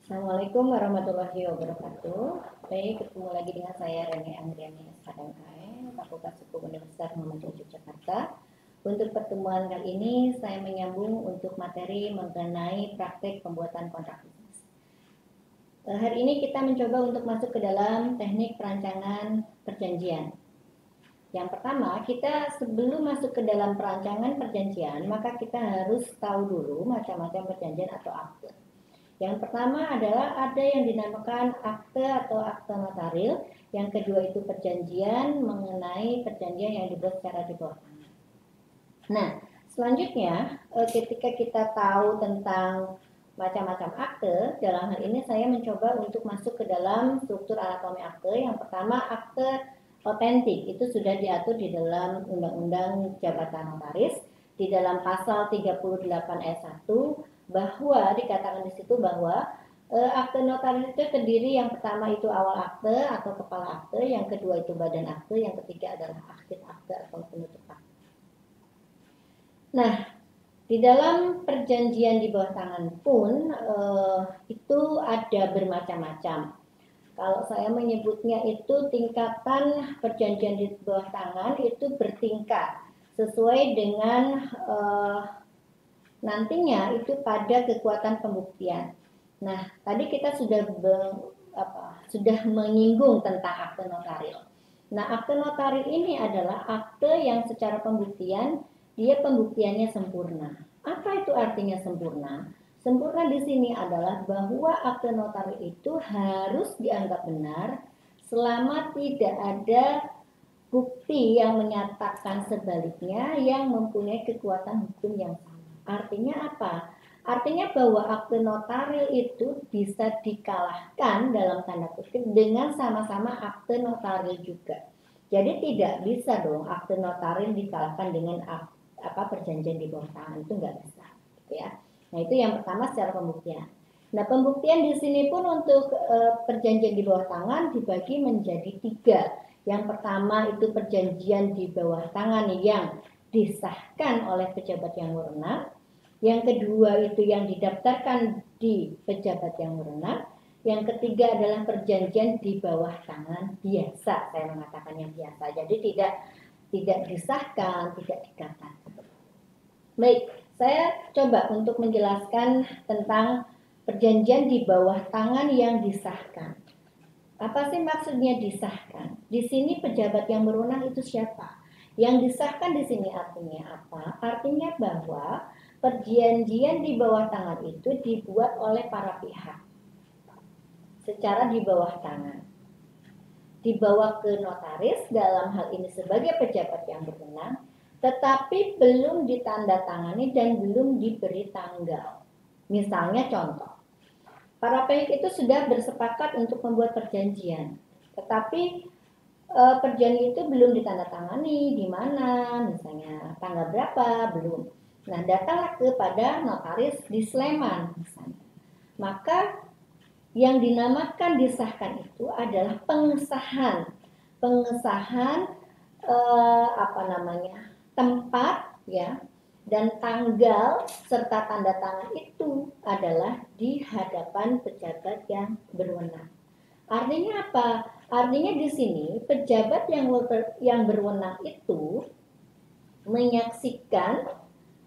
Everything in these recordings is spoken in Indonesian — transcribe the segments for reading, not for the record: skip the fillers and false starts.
Assalamualaikum warahmatullahi wabarakatuh. Baik, ketemu lagi dengan saya Reni Andriani SHMKM, Fakultas Hukum Universitas Muhammadiyah Yogyakarta. Untuk pertemuan kali ini saya menyambung untuk materi mengenai praktek pembuatan kontrak bisnis. Hari ini kita mencoba untuk masuk ke dalam teknik perancangan perjanjian. Yang pertama, kita sebelum masuk ke dalam perancangan perjanjian, maka kita harus tahu dulu macam-macam perjanjian atau akte. Yang pertama adalah ada yang dinamakan akte atau akte notaril. Yang kedua itu perjanjian mengenai perjanjian yang dibuat secara di bawah tangan. Nah, selanjutnya ketika kita tahu tentang macam-macam akte, dalam hal ini saya mencoba untuk masuk ke dalam struktur anatomi akte. Yang pertama akte otentik, itu sudah diatur di dalam Undang-Undang Jabatan Notaris di dalam pasal 38 ayat 1, bahwa dikatakan di situ bahwa akte notaris itu terdiri, yang pertama itu awal akte atau kepala akte, yang kedua itu badan akte, yang ketiga adalah akhir akte atau penutup akte. Nah, di dalam perjanjian di bawah tangan pun itu ada bermacam-macam. Kalau saya menyebutnya itu tingkatan perjanjian di bawah tangan itu bertingkat sesuai dengan nantinya itu pada kekuatan pembuktian. Nah, tadi kita sudah menyinggung tentang akte notaril. Nah, akte notaril ini adalah akte yang secara pembuktian dia pembuktiannya sempurna. Apa itu artinya sempurna? Sempurna di sini adalah bahwa akte notaril itu harus dianggap benar selama tidak ada bukti yang menyatakan sebaliknya yang mempunyai kekuatan hukum yang sama. Artinya apa? Artinya bahwa akte notaril itu bisa dikalahkan dalam tanda kutip dengan sama-sama akte notaril juga. Jadi tidak bisa dong akte notaril dikalahkan dengan perjanjian di bawah tangan, itu nggak bisa, gitu ya. Nah, itu yang pertama secara pembuktian. Nah, pembuktian di sini pun untuk perjanjian di bawah tangan dibagi menjadi 3. Yang pertama itu perjanjian di bawah tangan yang disahkan oleh pejabat yang berwenang. Yang kedua itu yang didaftarkan di pejabat yang berwenang. Yang ketiga adalah perjanjian di bawah tangan biasa, saya mengatakannya biasa. Jadi tidak disahkan, tidak dikatakan. Baik, saya coba untuk menjelaskan tentang perjanjian di bawah tangan yang disahkan. Apa sih maksudnya disahkan? Di sini pejabat yang berwenang itu siapa? Yang disahkan di sini artinya apa? Artinya bahwa perjanjian di bawah tangan itu dibuat oleh para pihak secara di bawah tangan, dibawa ke notaris dalam hal ini sebagai pejabat yang berwenang, tetapi belum ditandatangani dan belum diberi tanggal. Misalnya contoh, para pihak itu sudah bersepakat untuk membuat perjanjian, tetapi perjanjian itu belum ditandatangani, di mana, misalnya tanggal berapa, belum. Nah, datanglah kepada notaris di Sleman, misalnya. Maka yang dinamakan disahkan itu adalah pengesahan tempat ya dan tanggal serta tanda tangan itu adalah di hadapan pejabat yang berwenang. Artinya apa? Artinya di sini pejabat yang berwenang itu menyaksikan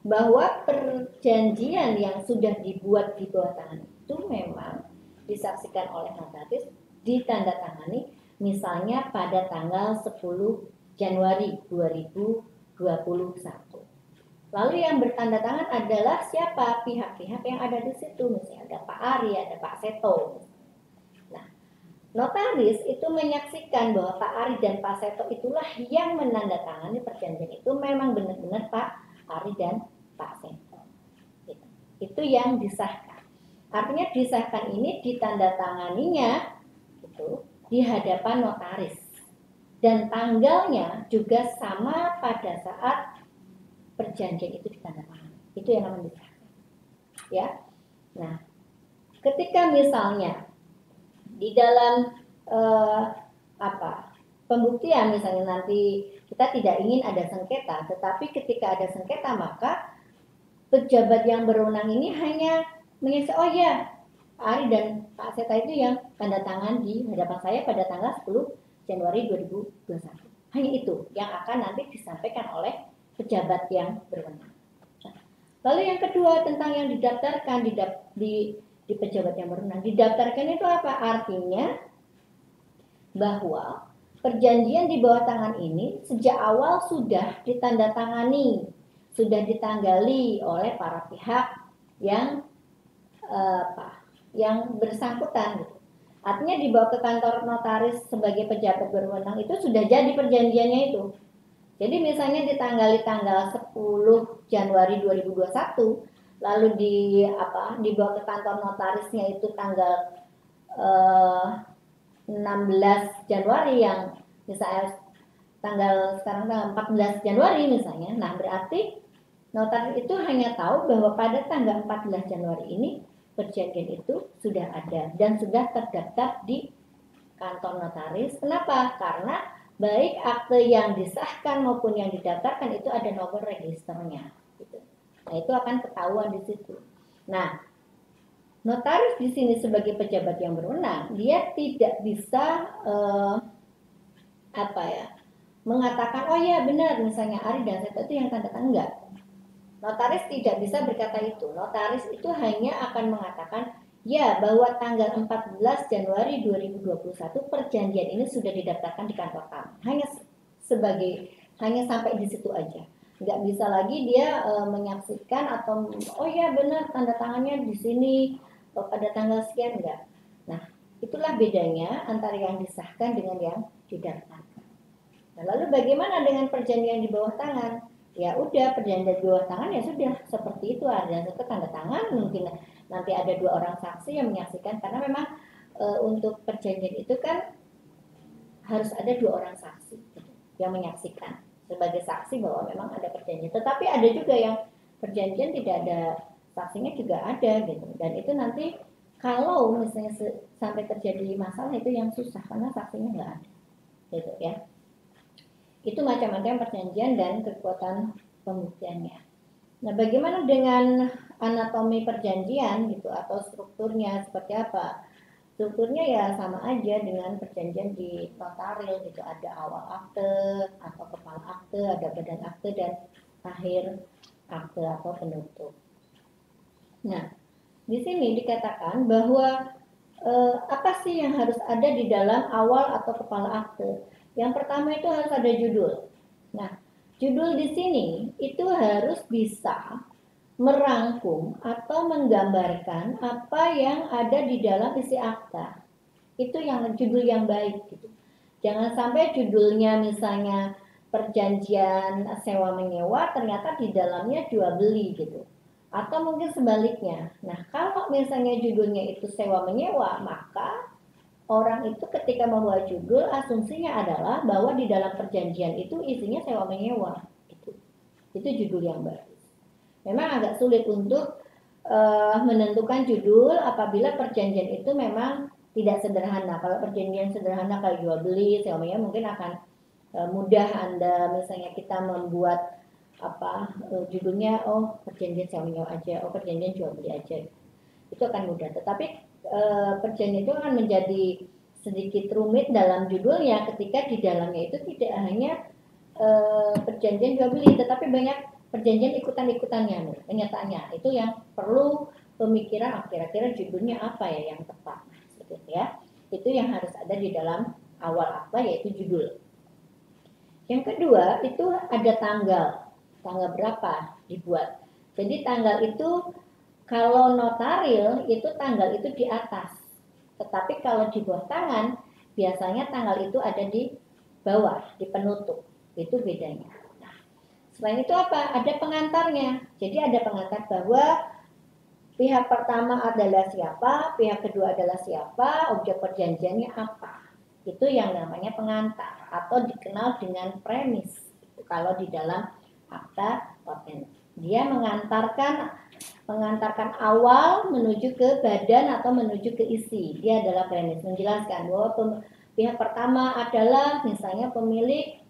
bahwa perjanjian yang sudah dibuat di bawah tangan itu memang disaksikan oleh notaris, ditandatangani misalnya pada tanggal 10 Januari 2021. Lalu yang bertanda tangan adalah siapa? Pihak-pihak yang ada di situ, misalnya ada Pak Ari, ada Pak Seto. Nah, notaris itu menyaksikan bahwa Pak Ari dan Pak Seto itulah yang menandatangani perjanjian itu memang benar-benar Pak Ari dan Pak Seto. Itu yang disahkan. Artinya disahkan ini ditandatanganinya itu di hadapan notaris. Dan tanggalnya juga sama pada saat perjanjian itu ditandatangani. Itu yang namanya disahkan. Ya. Nah, ketika misalnya di dalam pembuktian misalnya nanti kita tidak ingin ada sengketa, tetapi ketika ada sengketa maka pejabat yang berwenang ini hanya menyaksikan, oh ya Ari dan Pak Seta itu yang tanda tangan di hadapan saya pada tanggal 10 Januari 2021. Hanya itu yang akan nanti disampaikan oleh pejabat yang berwenang. Lalu yang kedua tentang yang didaftarkan di pejabat yang berwenang. Didaftarkan itu apa? Artinya bahwa perjanjian di bawah tangan ini sejak awal sudah ditandatangani, sudah ditanggali oleh para pihak yang yang bersangkutan. Artinya dibawa ke kantor notaris sebagai pejabat berwenang itu sudah jadi perjanjiannya itu. Jadi misalnya ditanggali tanggal 10 Januari 2021, lalu dibawa ke kantor notarisnya itu tanggal 16 Januari yang misalnya sekarang tanggal 14 Januari misalnya. Nah, berarti notaris itu hanya tahu bahwa pada tanggal 14 Januari ini perjanjian itu sudah ada dan sudah terdaftar di kantor notaris. Kenapa? Karena baik akte yang disahkan maupun yang didaftarkan itu ada nomor registernya. Gitu. Nah, itu akan ketahuan di situ. Nah, notaris di sini sebagai pejabat yang berwenang, dia tidak bisa mengatakan oh ya benar misalnya Ari dan Seta itu yang tanda tangan. Enggak. Notaris tidak bisa berkata itu. Notaris itu hanya akan mengatakan ya bahwa tanggal 14 Januari 2021 perjanjian ini sudah didaftarkan di kantor kami. Hanya sampai di situ aja. Nggak bisa lagi dia menyaksikan atau oh ya benar tanda tangannya di sini pada tanggal sekian, enggak. Nah, itulah bedanya antara yang disahkan dengan yang didaftarkan. Nah, lalu bagaimana dengan perjanjian di bawah tangan? Ya udah, perjanjian di bawah tangan ya sudah seperti itu, ada satu tanda tangan, mungkin nanti ada 2 orang saksi yang menyaksikan karena memang untuk perjanjian itu kan harus ada 2 orang saksi gitu, yang menyaksikan sebagai saksi bahwa memang ada perjanjian. Tetapi ada juga yang perjanjian tidak ada saksinya juga ada gitu, dan itu nanti kalau misalnya sampai terjadi masalah itu yang susah karena saksinya nggak ada gitu ya. Itu macam-macam perjanjian dan kekuatan pembuktiannya. Nah, bagaimana dengan anatomi perjanjian gitu atau strukturnya seperti apa? Strukturnya ya sama aja dengan perjanjian di notaril gitu. Ada awal akte atau kepala akte, ada badan akte dan akhir akte atau penutup. Nah, di sini dikatakan bahwa apa sih yang harus ada di dalam awal atau kepala akte? Yang pertama itu harus ada judul. Nah, judul di sini itu harus bisa merangkum atau menggambarkan apa yang ada di dalam isi akta. Itu yang judul yang baik gitu. Jangan sampai judulnya misalnya perjanjian sewa menyewa ternyata di dalamnya jual beli gitu. Atau mungkin sebaliknya. Nah, kalau misalnya judulnya itu sewa menyewa, maka orang itu ketika membuat judul asumsinya adalah bahwa di dalam perjanjian itu isinya sewa menyewa. Itu judul yang bagus. Memang agak sulit untuk menentukan judul apabila perjanjian itu memang tidak sederhana. Kalau perjanjian sederhana kayak jual beli, sewa menyewa mungkin akan mudah Anda misalnya kita membuat judulnya perjanjian sewa menyewa aja, perjanjian jual beli aja. Itu akan mudah. Tetapi perjanjian itu akan menjadi sedikit rumit dalam judulnya ketika di dalamnya itu tidak hanya perjanjian jual beli, tetapi banyak perjanjian ikutan-ikutannya, penyertaannya. Itu yang perlu pemikiran kira-kira judulnya apa ya yang tepat. Seperti itu ya. Itu yang harus ada di dalam awal akta yaitu judul. Yang kedua itu ada tanggal berapa dibuat. Jadi tanggal itu kalau notaril itu tanggal itu di atas, tetapi kalau di bawah tangan biasanya tanggal itu ada di bawah, di penutup. Itu bedanya. Nah, selain itu apa? Ada pengantarnya. Jadi ada pengantar bahwa pihak pertama adalah siapa, pihak kedua adalah siapa, objek perjanjiannya apa. Itu yang namanya pengantar atau dikenal dengan premis. Kalau di dalam akta paten, dia mengantarkan awal menuju ke badan atau menuju ke isi. Dia adalah premis, menjelaskan bahwa pihak pertama adalah misalnya pemilik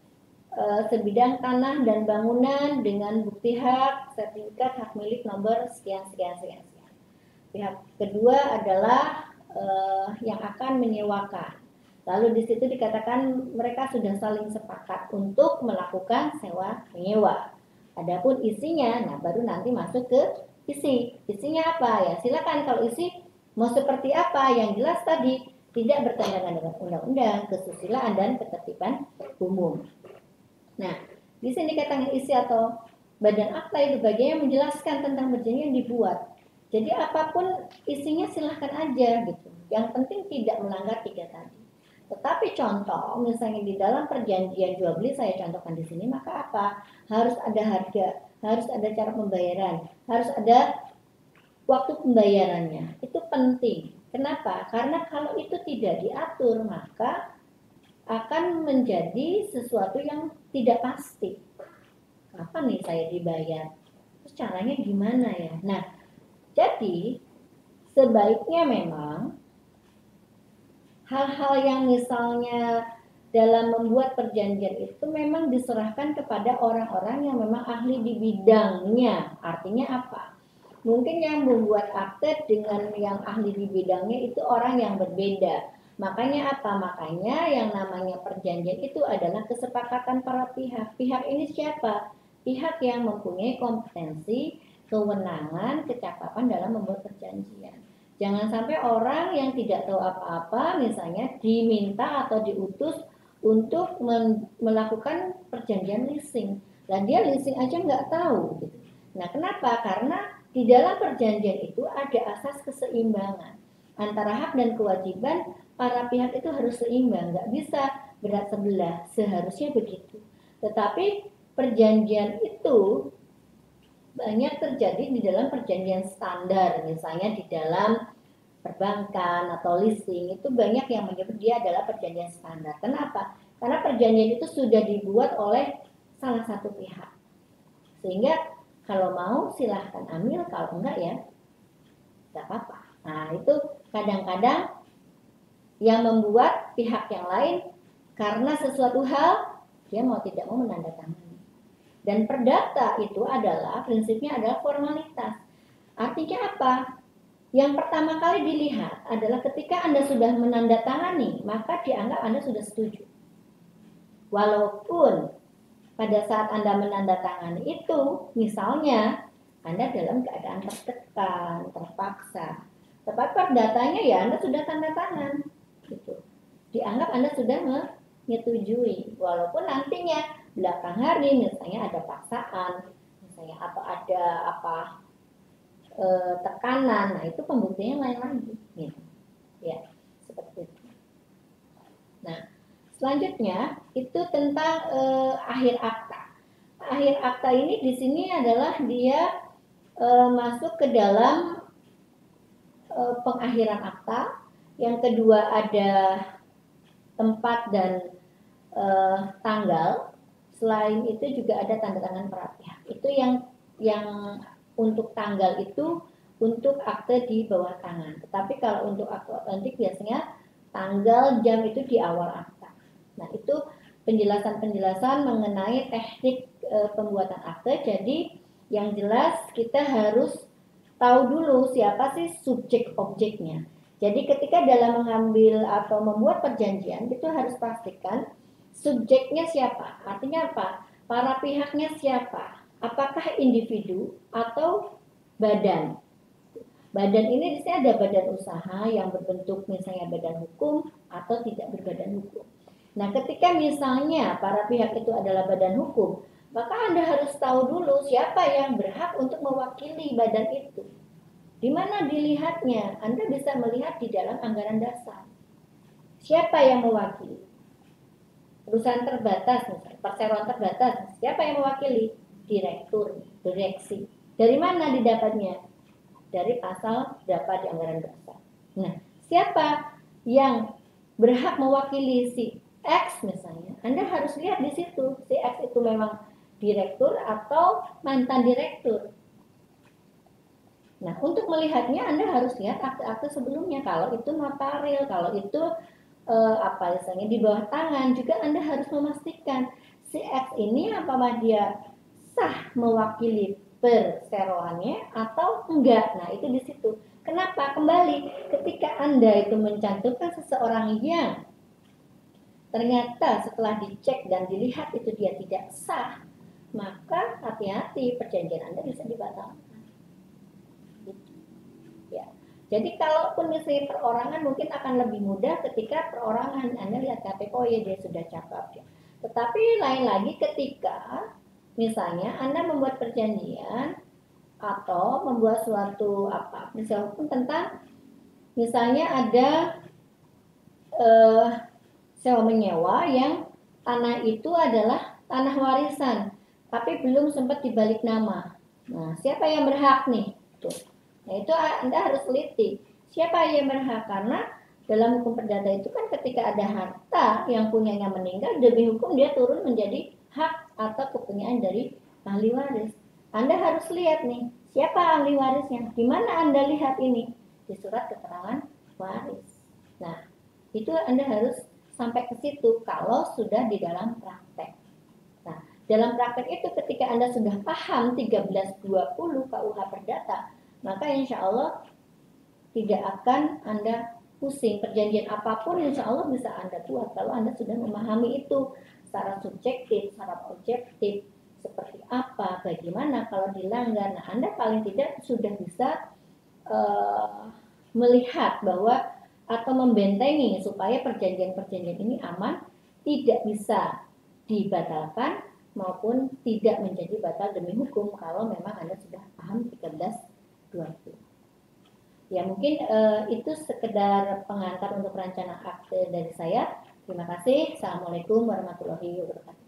sebidang tanah dan bangunan dengan bukti hak, sertifikat hak milik nomor sekian. Pihak kedua adalah yang akan menyewakan. Lalu di situ dikatakan mereka sudah saling sepakat untuk melakukan sewa menyewa. Adapun isinya, nah baru nanti masuk ke isi. Isinya apa ya? Silakan kalau isi mau seperti apa, yang jelas tadi tidak bertentangan dengan undang-undang, kesusilaan dan ketertiban umum. Nah, di sini katakan isi atau badan akta itu bagian yang menjelaskan tentang perjanjian yang dibuat. Jadi apapun isinya silahkan aja gitu. Yang penting tidak melanggar 3 tadi. Tetapi contoh misalnya di dalam perjanjian jual beli saya contohkan di sini, maka apa? Harus ada harga, harus ada cara pembayaran, harus ada waktu pembayarannya. Itu penting. Kenapa? Karena kalau itu tidak diatur maka akan menjadi sesuatu yang tidak pasti. Kapan nih saya dibayar? Terus caranya gimana ya? Nah, jadi sebaiknya memang hal-hal yang misalnya dalam membuat perjanjian itu memang diserahkan kepada orang-orang yang memang ahli di bidangnya. Artinya apa? Mungkin yang membuat akte dengan yang ahli di bidangnya itu orang yang berbeda. Makanya apa? Makanya yang namanya perjanjian itu adalah kesepakatan para pihak. Pihak ini siapa? Pihak yang mempunyai kompetensi, kewenangan, kecakapan dalam membuat perjanjian. Jangan sampai orang yang tidak tahu apa-apa misalnya diminta atau diutus untuk melakukan perjanjian leasing. Dan dia leasing aja nggak tahu. Gitu. Nah kenapa? Karena di dalam perjanjian itu ada asas keseimbangan. Antara hak dan kewajiban para pihak itu harus seimbang. Nggak bisa berat sebelah. Seharusnya begitu. Tetapi perjanjian itu banyak terjadi di dalam perjanjian standar, misalnya di dalam perbankan atau leasing itu banyak yang menyebut dia adalah perjanjian standar. Kenapa? Karena perjanjian itu sudah dibuat oleh salah satu pihak. Sehingga kalau mau silahkan ambil, kalau enggak ya tidak apa-apa. Nah itu kadang-kadang yang membuat pihak yang lain karena sesuatu hal dia mau tidak mau menandatangani. Dan perdata itu adalah prinsipnya adalah formalitas. Artinya apa? Yang pertama kali dilihat adalah ketika Anda sudah menandatangani, maka dianggap Anda sudah setuju. Walaupun pada saat Anda menandatangani itu, misalnya Anda dalam keadaan tertekan, terpaksa. Tetapi perdatanya ya Anda sudah tanda tangan. Gitu. Dianggap Anda sudah menyetujui. Walaupun nantinya belakang hari misalnya ada paksaan misalnya atau ada tekanan, nah itu pembuktiannya lain lagi gitu. Ya seperti itu. Nah selanjutnya itu tentang akhir akta. Akhir akta ini di sini adalah dia masuk ke dalam pengakhiran akta. Yang kedua ada tempat dan tanggal. Selain itu juga ada tanda tangan para pihak. Itu yang untuk tanggal itu untuk akte di bawah tangan. Tetapi kalau untuk akte otentik biasanya tanggal jam itu di awal akta. Nah itu penjelasan-penjelasan mengenai teknik pembuatan akte. Jadi yang jelas kita harus tahu dulu siapa sih subjek objeknya. Jadi ketika dalam mengambil atau membuat perjanjian itu harus pastikan subjeknya siapa? Artinya apa? Para pihaknya siapa? Apakah individu atau badan? Badan ini di sini ada badan usaha yang berbentuk misalnya badan hukum atau tidak berbadan hukum. Nah, ketika misalnya para pihak itu adalah badan hukum, maka Anda harus tahu dulu siapa yang berhak untuk mewakili badan itu. Di mana dilihatnya? Anda bisa melihat di dalam anggaran dasar. Siapa yang mewakili? Perusahaan terbatas, misalnya perseroan terbatas, siapa yang mewakili? Direktur, direksi. Dari mana didapatnya? Dari pasal berapa di anggaran dasar. Nah, siapa yang berhak mewakili si X misalnya? Anda harus lihat di situ, si X itu memang direktur atau mantan direktur. Nah, untuk melihatnya Anda harus lihat akte-akte sebelumnya. Kalau itu notaril, kalau itu misalnya di bawah tangan, juga Anda harus memastikan si X ini apakah dia sah mewakili perseroannya atau enggak. Nah itu di situ Kenapa? Kembali, ketika Anda itu mencantumkan seseorang yang ternyata setelah dicek dan dilihat itu dia tidak sah, maka hati-hati, perjanjian Anda bisa dibatalkan. Ya. Jadi kalaupun misalnya perorangan mungkin akan lebih mudah ketika perorangan Anda lihat KTP, oh ya dia sudah cakap ya. Tetapi lain lagi ketika misalnya Anda membuat perjanjian atau membuat suatu apa misalnya pun tentang misalnya ada sewa menyewa yang tanah itu adalah tanah warisan tapi belum sempat dibalik nama. Nah, siapa yang berhak nih? Tuh. Nah, itu Anda harus teliti. Siapa yang berhak? Karena dalam hukum perdata itu kan ketika ada harta yang punyanya meninggal, demi hukum dia turun menjadi hak atau kepunyaan dari ahli waris. Anda harus lihat nih, siapa ahli warisnya? Di mana Anda lihat ini? Di surat keterangan waris. Nah, itu Anda harus sampai ke situ kalau sudah di dalam praktek. Nah, dalam praktek itu ketika Anda sudah paham 1320 KUH Perdata, maka insya Allah tidak akan Anda pusing. Perjanjian apapun insya Allah bisa Anda buat kalau Anda sudah memahami itu secara subjektif, secara objektif, seperti apa, bagaimana kalau dilanggar. Nah, Anda paling tidak sudah bisa melihat bahwa atau membentengi supaya perjanjian-perjanjian ini aman, tidak bisa dibatalkan maupun tidak menjadi batal demi hukum kalau memang Anda sudah paham 1320. Ya mungkin itu sekedar pengantar untuk rencana akte dari saya. Terima kasih. Assalamualaikum warahmatullahi wabarakatuh.